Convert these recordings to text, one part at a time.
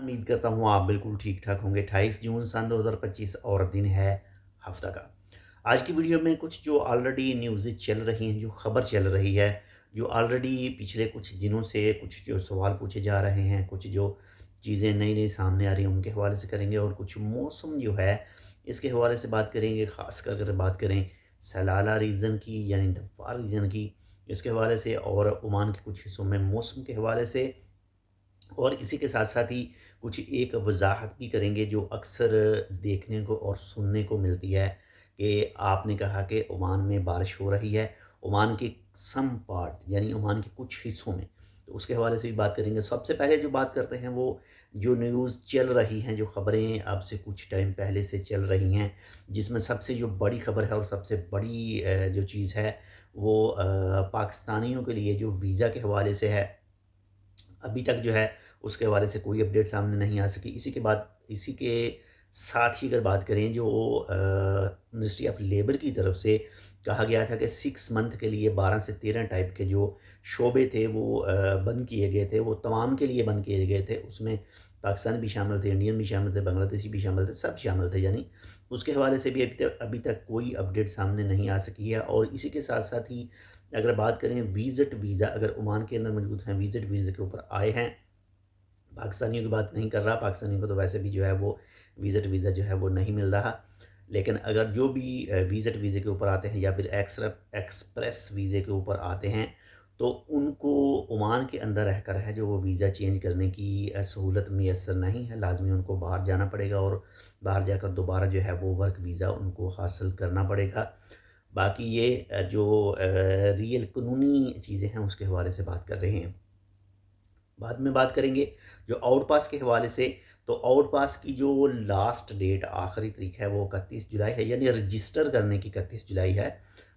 उम्मीद करता हूँ आप बिल्कुल ठीक ठाक होंगे। 28 जून सन 2025 और दिन है हफ्ता का। आज की वीडियो में कुछ जो ऑलरेडी न्यूज़ें चल रही हैं, जो खबर चल रही है, जो ऑलरेडी पिछले कुछ दिनों से कुछ जो सवाल पूछे जा रहे हैं, कुछ जो चीज़ें नई नई सामने आ रही हैं उनके हवाले से करेंगे, और कुछ मौसम जो है इसके हवाले से बात करेंगे। ख़ासकर अगर बात करें सलाला रीजन की यानी दफ़ार रीजन की, इसके हवाले से, और ओमान के कुछ हिस्सों में मौसम के हवाले से, और इसी के साथ साथ ही कुछ एक वजाहत भी करेंगे जो अक्सर देखने को और सुनने को मिलती है कि आपने कहा कि ओमान में बारिश हो रही है, ओमान के सम पार्ट यानी ओमान के कुछ हिस्सों में, तो उसके हवाले से भी बात करेंगे। सबसे पहले जो बात करते हैं वो जो न्यूज़ चल रही हैं, जो ख़बरें अब से कुछ टाइम पहले से चल रही हैं, जिसमें सबसे जो बड़ी ख़बर है और सबसे बड़ी जो चीज़ है वो पाकिस्तानियों के लिए जो वीज़ा के हवाले से है। अभी तक जो है उसके हवाले से कोई अपडेट सामने नहीं आ सकी। इसी के साथ ही अगर बात करें, जो मिनिस्ट्री ऑफ लेबर की तरफ से कहा गया था कि 6 मंथ के लिए 12 से 13 टाइप के जो शोबे थे वो बंद किए गए थे, वो तमाम के लिए बंद किए गए थे। उसमें पाकिस्तान भी शामिल थे, इंडियन भी शामिल थे, बांग्लादेशी भी शामिल थे, सब शामिल थे। यानी उसके हवाले से भी अभी तक कोई अपडेट सामने नहीं आ सकी है। और इसी के साथ साथ ही अगर बात करें विज़िट वीज़ा, अगर ओमान के अंदर मौजूद हैं, विज़िट वीज़े के ऊपर आए हैं, पाकिस्तानियों की बात नहीं कर रहा, पाकिस्तानियों को तो वैसे भी जो है वो विज़िट वीज़ा जो है वो नहीं मिल रहा। लेकिन अगर जो भी विज़िट वीज़े के ऊपर आते हैं या फिर एक्सप्रेस वीज़े के ऊपर आते हैं, तो उनको ओमान के अंदर रहकर है जो वो वीज़ा चेंज करने की सहूलत मैसर नहीं है। लाजमी उनको बाहर जाना पड़ेगा और बाहर जाकर दोबारा जो है वो वर्क वीज़ा उनको हासिल करना पड़ेगा। बाकी ये जो रियल कानूनी चीज़ें हैं उसके हवाले से बात कर रहे हैं। बाद में बात करेंगे जो आउट पास के हवाले से। तो आउट पास की जो लास्ट डेट, आखिरी तारीख है, वो 31 जुलाई है, यानी रजिस्टर करने की 31 जुलाई है।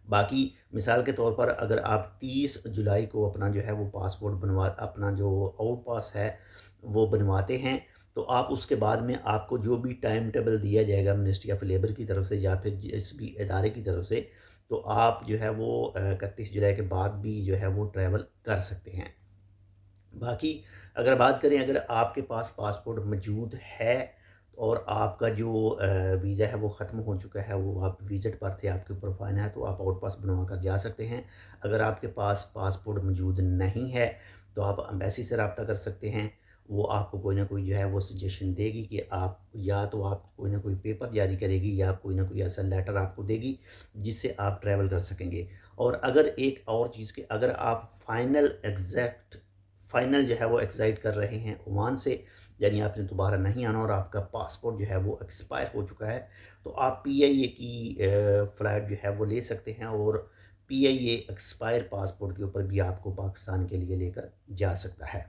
बाकी मिसाल के तौर पर अगर आप 30 जुलाई को अपना जो है वो पासपोर्ट अपना जो आउट पास है वो बनवाते हैं, तो आप उसके बाद में आपको जो भी टाइम टेबल दिया जाएगा मिनिस्ट्री ऑफ लेबर की तरफ से या फिर जिस भी इदारे की तरफ से, तो आप जो है वो 31 जुलाई के बाद भी जो है वो ट्रैवल कर सकते हैं। बाकी अगर बात करें, अगर आपके पास पासपोर्ट मौजूद है और आपका जो वीज़ा है वो ख़त्म हो चुका है, वो आप विज़िट पर थे, आपके ऊपर फाइन है, तो आप आउट पास बनवा कर जा सकते हैं। अगर आपके पास पासपोर्ट मौजूद नहीं है तो आप एम्बेसी से रब्ता कर सकते हैं। वो आपको कोई ना कोई जो है वो सजेशन देगी कि आप, या तो आपको कोई ना कोई पेपर जारी करेगी या कोई ना कोई ऐसा लेटर आपको देगी जिससे आप ट्रैवल कर सकेंगे। और अगर एक और चीज़ कि अगर आप फाइनल जो है वो एक्साइड कर रहे हैं ओमान से, यानी आपने दोबारा नहीं आना और आपका पासपोर्ट जो है वो एक्सपायर हो चुका है, तो आप पीआईए की फ़्लाइट जो है वो ले सकते हैं, और पीआईए एक्सपायर पासपोर्ट के ऊपर भी आपको पाकिस्तान के लिए लेकर जा सकता है।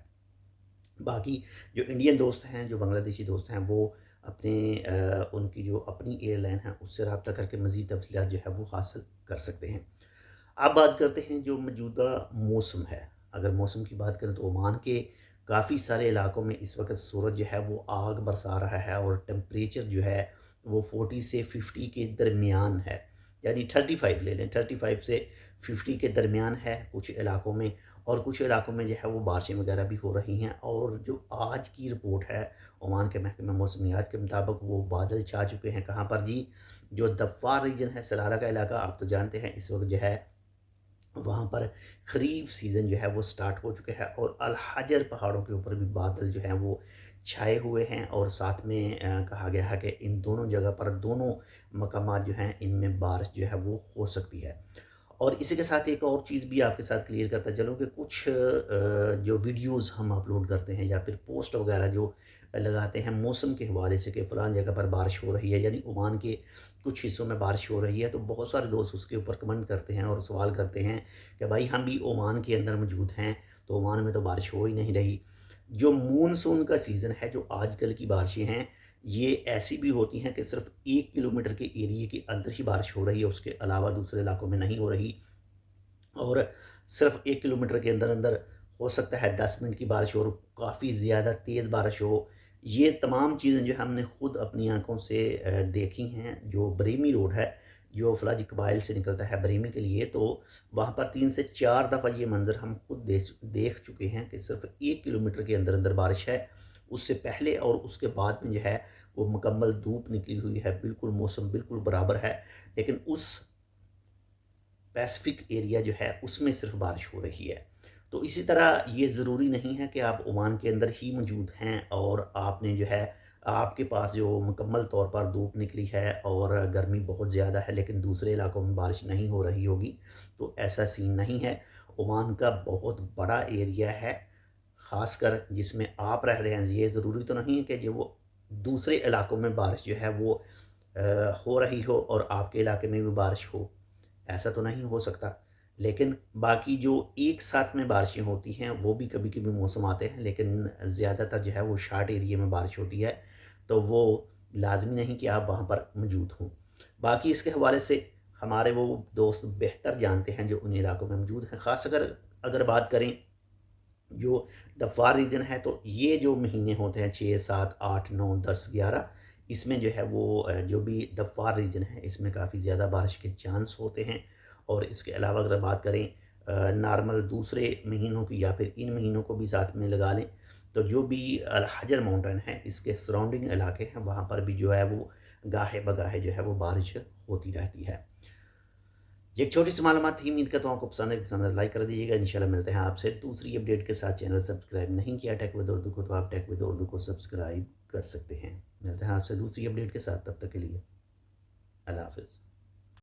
बाकी जो इंडियन दोस्त हैं, जो बांग्लादेशी दोस्त हैं, वो अपने उनकी जो अपनी एयरलाइन है उससे रब्ता करके मज़ीद तफ़सीलात जो है वो हासिल कर सकते हैं। अब बात करते हैं जो मौजूदा मौसम है। अगर मौसम की बात करें तो ओमान के काफ़ी सारे इलाकों में इस वक्त सूरज जो है वो आग बरसा रहा है, और टेम्परेचर जो है वो 40 से 50 के दरमियान है, यानी 35 ले लें, 35 से 50 के दरमियान है कुछ इलाकों में। और कुछ इलाकों में जो है वो बारिशें वगैरह भी हो रही हैं। और जो आज की रिपोर्ट है ओमान के महकमा मौसमियात के मुताबिक, वो बादल छा चुके हैं कहाँ पर जी, जो दफ़ार रीजन है, सलारा का इलाका, आप तो जानते हैं इस वक्त जो है वहाँ पर ख़रीफ़ सीज़न जो है वो स्टार्ट हो चुका है, और अल हजर पहाड़ों के ऊपर भी बादल जो हैं वो छाए हुए हैं। और साथ में कहा गया है कि इन दोनों जगह पर, दोनों मकामात जो हैं, इनमें बारिश जो है वो हो सकती है। और इसी के साथ एक और चीज़ भी आपके साथ क्लियर करता चलूँ कि कुछ जो वीडियोज़ हम अपलोड करते हैं या फिर पोस्ट वगैरह जो लगाते हैं मौसम के हवाले से कि फ़लाँ जगह पर बारिश हो रही है, यानी ओमान के कुछ हिस्सों में बारिश हो रही है, तो बहुत सारे दोस्त उसके ऊपर कमेंट करते हैं और सवाल करते हैं कि भाई हम भी ओमान के अंदर मौजूद हैं, तो ओमान में तो बारिश हो ही नहीं रही। जो मानसून का सीज़न है, जो आजकल की बारिशें हैं, ये ऐसी भी होती हैं कि सिर्फ 1 किलोमीटर के एरिए के अंदर ही बारिश हो रही है, उसके अलावा दूसरे इलाकों में नहीं हो रही। और सिर्फ 1 किलोमीटर के अंदर अंदर हो सकता है 10 मिनट की बारिश हो और काफ़ी ज़्यादा तेज़ बारिश हो। ये तमाम चीज़ें जो हमने खुद अपनी आंखों से देखी हैं। जो बरेमी रोड है, जो फलाजी कबाइल से निकलता है बरेमी के लिए, तो वहाँ पर 3 से 4 दफ़ा ये मंज़र हम खुद देख चुके हैं कि सिर्फ 1 किलोमीटर के अंदर अंदर बारिश है। اس سے پہلے اور اس کے بعد میں جو ہے وہ مکمل دھوپ نکلی ہوئی ہے، بالکل موسم بالکل برابر ہے، لیکن اس پیسفک ایریا جو ہے اس میں صرف بارش ہو رہی ہے۔ تو اسی طرح یہ ضروری نہیں ہے کہ آپ عمان کے اندر ہی موجود ہیں اور آپ نے جو ہے آپ کے پاس جو مکمل طور پر دھوپ نکلی ہے اور گرمی بہت زیادہ ہے لیکن دوسرے علاقوں میں بارش نہیں ہو رہی ہوگی، تو ایسا سین نہیں ہے۔ عمان کا بہت بڑا ایریا ہے، خاص کر جس میں آپ رہ رہے ہیں، یہ ضروری تو نہیں ہے کہ جو وہ دوسرے علاقوں میں بارش جو ہے وہ ہو رہی ہو اور آپ کے علاقے میں بھی بارش ہو، ایسا تو نہیں ہو سکتا۔ لیکن باقی جو ایک ساتھ میں بارشیں ہوتی ہیں وہ بھی کبھی کبھی موسم آتے ہیں، لیکن زیادہ تر جو ہے وہ شارٹ ایریے میں بارش ہوتی ہے، تو وہ لازمی نہیں کہ آپ وہاں پر موجود ہوں۔ باقی اس کے حوالے سے ہمارے وہ دوست بہتر جانتے ہیں جو ان علاقوں میں موجود ہیں، خاص اگر بات کریں جو دفار ریجن ہے، تو یہ جو مہینے ہوتے ہیں 6 7 8 9 10 11، اس میں جو ہے وہ جو بھی دفار ریجن ہے اس میں کافی زیادہ بارش کے چانس ہوتے ہیں۔ اور اس کے علاوہ اگر بات کریں نارمل دوسرے مہینوں کی یا پھر ان مہینوں کو بھی ساتھ میں لگا لیں، تو جو بھی الحجر ماؤنٹین ہے اس کے سراؤنڈنگ علاقے ہیں وہاں پر بھی جو ہے وہ گاہے بگاہے جو ہے وہ بارش ہوتی رہتی ہے۔ یہ ایک چھوٹی سی معلومات تھی، امید کرتا ہوں آپ کو پسند ہے لائک کر دیجیے گا۔ انشاءاللہ ملتے ہیں آپ سے دوسری اپڈیٹ کے ساتھ۔ چینل سبسکرائب نہیں کیا ٹیک ود اردو کو تو آپ ٹیک ود اردو کو سبسکرائب کر سکتے ہیں۔ ملتے ہیں آپ سے دوسری اپڈیٹ کے ساتھ، تب تک کے لیے اللہ حافظ۔